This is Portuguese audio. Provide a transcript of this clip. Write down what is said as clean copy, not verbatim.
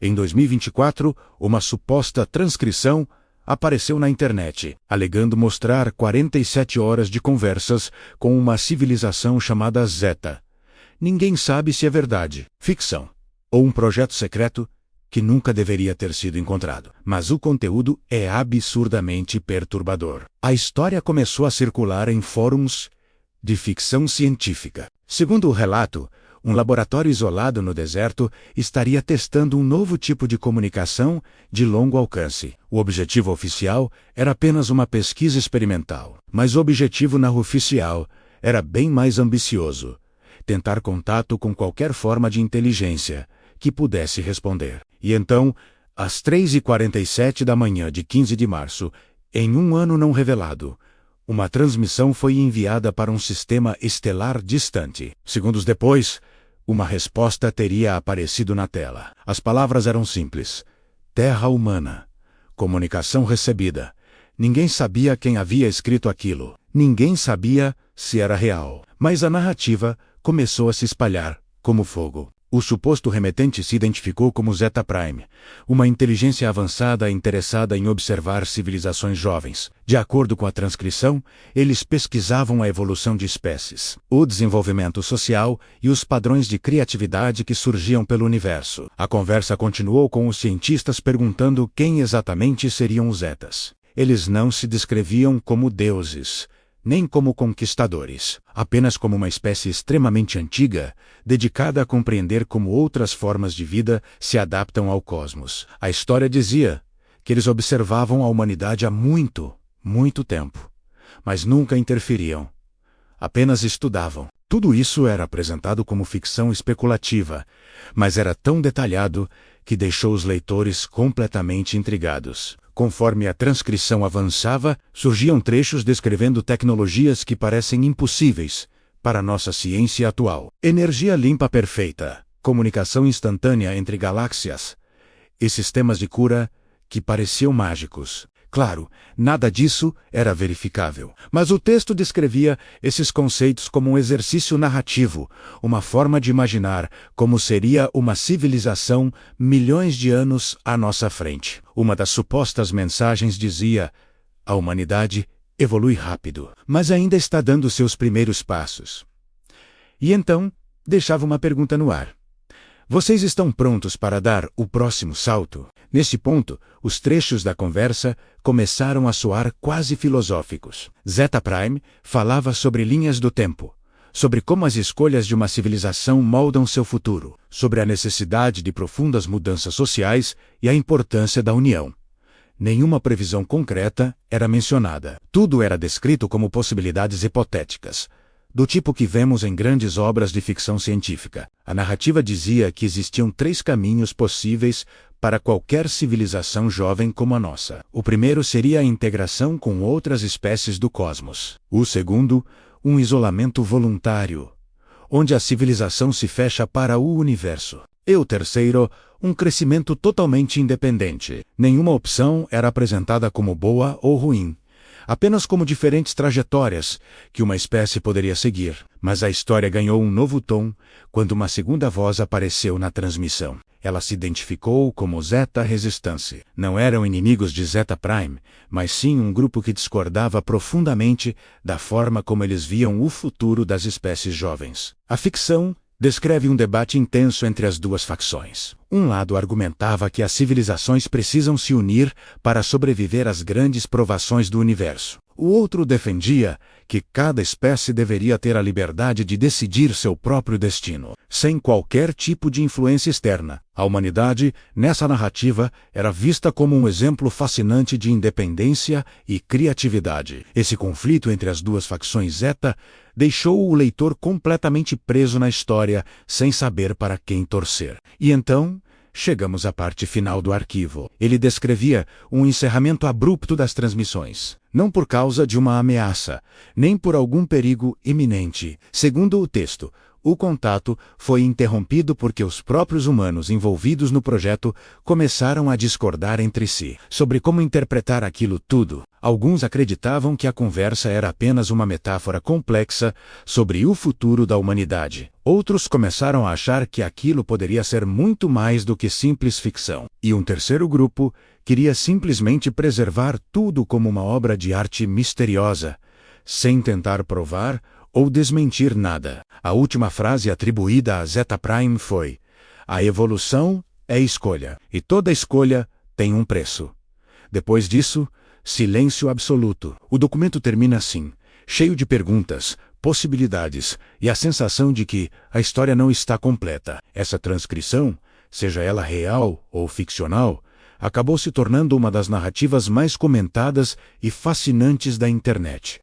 Em 2024, uma suposta transcrição apareceu na internet, alegando mostrar 47 horas de conversas com uma civilização chamada Zeta. Ninguém sabe se é verdade, ficção, ou um projeto secreto que nunca deveria ter sido encontrado. Mas o conteúdo é absurdamente perturbador. A história começou a circular em fóruns de ficção científica. Segundo o relato, um laboratório isolado no deserto estaria testando um novo tipo de comunicação de longo alcance. O objetivo oficial era apenas uma pesquisa experimental, mas o objetivo não oficial era bem mais ambicioso: tentar contato com qualquer forma de inteligência que pudesse responder. E então, às 3h47 da manhã de 15 de março, em um ano não revelado, uma transmissão foi enviada para um sistema estelar distante. Segundos depois, uma resposta teria aparecido na tela. As palavras eram simples: Terra humana. Comunicação recebida. Ninguém sabia quem havia escrito aquilo. Ninguém sabia se era real. Mas a narrativa começou a se espalhar como fogo. O suposto remetente se identificou como Zeta Prime, uma inteligência avançada interessada em observar civilizações jovens. De acordo com a transcrição, eles pesquisavam a evolução de espécies, o desenvolvimento social e os padrões de criatividade que surgiam pelo universo. A conversa continuou com os cientistas perguntando quem exatamente seriam os Zetas. Eles não se descreviam como deuses, nem como conquistadores, apenas como uma espécie extremamente antiga, dedicada a compreender como outras formas de vida se adaptam ao cosmos. A história dizia que eles observavam a humanidade há muito, muito tempo, mas nunca interferiam, apenas estudavam. Tudo isso era apresentado como ficção especulativa, mas era tão detalhado que deixou os leitores completamente intrigados. Conforme a transcrição avançava, surgiam trechos descrevendo tecnologias que parecem impossíveis para nossa ciência atual. Energia limpa perfeita, comunicação instantânea entre galáxias e sistemas de cura que pareciam mágicos. Claro, nada disso era verificável, mas o texto descrevia esses conceitos como um exercício narrativo, uma forma de imaginar como seria uma civilização milhões de anos à nossa frente. Uma das supostas mensagens dizia: a humanidade evolui rápido, mas ainda está dando seus primeiros passos. E então, deixava uma pergunta no ar: vocês estão prontos para dar o próximo salto? Nesse ponto, os trechos da conversa começaram a soar quase filosóficos. Zeta Prime falava sobre linhas do tempo, sobre como as escolhas de uma civilização moldam seu futuro, sobre a necessidade de profundas mudanças sociais e a importância da união. Nenhuma previsão concreta era mencionada. Tudo era descrito como possibilidades hipotéticas, do tipo que vemos em grandes obras de ficção científica. A narrativa dizia que existiam 3 caminhos possíveis para qualquer civilização jovem como a nossa. O primeiro seria a integração com outras espécies do cosmos. O segundo, um isolamento voluntário, onde a civilização se fecha para o universo. E o terceiro, um crescimento totalmente independente. Nenhuma opção era apresentada como boa ou ruim, apenas como diferentes trajetórias que uma espécie poderia seguir. Mas a história ganhou um novo tom quando uma segunda voz apareceu na transmissão. Ela se identificou como Zeta Resistance. Não eram inimigos de Zeta Prime, mas sim um grupo que discordava profundamente da forma como eles viam o futuro das espécies jovens. A ficção descreve um debate intenso entre as duas facções. Um lado argumentava que as civilizações precisam se unir para sobreviver às grandes provações do universo. O outro defendia que cada espécie deveria ter a liberdade de decidir seu próprio destino, sem qualquer tipo de influência externa. A humanidade, nessa narrativa, era vista como um exemplo fascinante de independência e criatividade. Esse conflito entre as duas facções Zeta deixou o leitor completamente preso na história, sem saber para quem torcer. E então, chegamos à parte final do arquivo. Ele descrevia um encerramento abrupto das transmissões, não por causa de uma ameaça, nem por algum perigo iminente. Segundo o texto, o contato foi interrompido porque os próprios humanos envolvidos no projeto começaram a discordar entre si sobre como interpretar aquilo tudo. Alguns acreditavam que a conversa era apenas uma metáfora complexa sobre o futuro da humanidade. Outros começaram a achar que aquilo poderia ser muito mais do que simples ficção. E um terceiro grupo queria simplesmente preservar tudo como uma obra de arte misteriosa, sem tentar provar ou desmentir nada. A última frase atribuída a Zeta Prime foi: a evolução é escolha, e toda escolha tem um preço. Depois disso, silêncio absoluto. O documento termina assim, cheio de perguntas, possibilidades e a sensação de que a história não está completa. Essa transcrição, seja ela real ou ficcional, acabou se tornando uma das narrativas mais comentadas e fascinantes da internet.